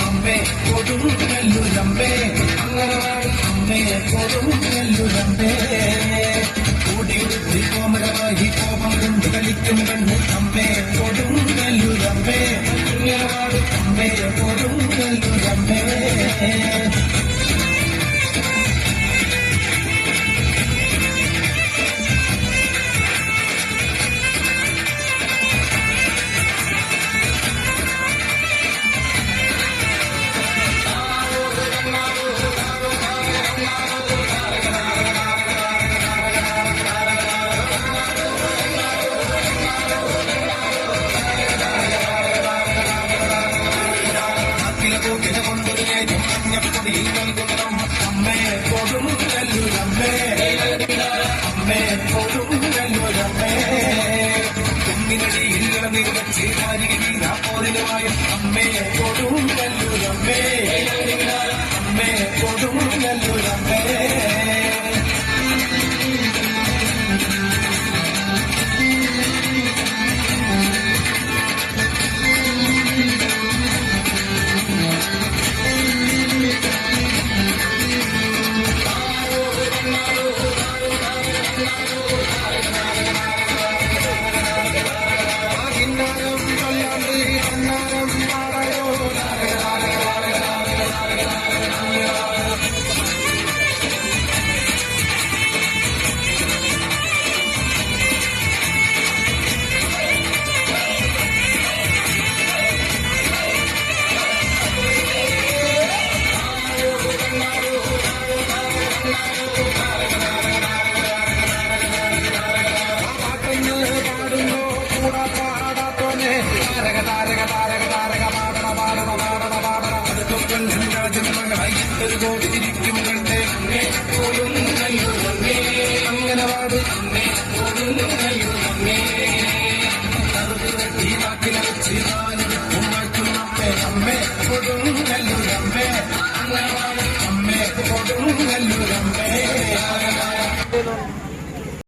അമ്മേ കൊടുങ്ങല്ലൂരമ്മേ അംഗനവാടി അമ്മേ കൊടുങ്ങല്ലൂരമ്മേ കൂടിയുടുത്തി കോമരമായി കോപം കൊണ്ട് കളിക്കും കണ്ണു അമ്മേ കൊടുങ്ങല്ലൂരമ്മേ അംഗനവാടി അമ്മേ കൊടുങ്ങല്ലൂരമ്മേ അമ്മേ കൊടുങ്ങല്ലൂരമ്മേ അമ്മേ കൊടുങ്ങല്ലൂരമ്മേ കുന്നിനടിയിൽ നിറച്ച് പോരിലുമായ അമ്മേ കൊടുങ്ങല്ലൂരമ്മേ അമ്മേ കൊടുങ്ങല്ലൂരമ്മേ ഒരു കോടി തിരിക്കും കണ്ടേ അംഗനവാടി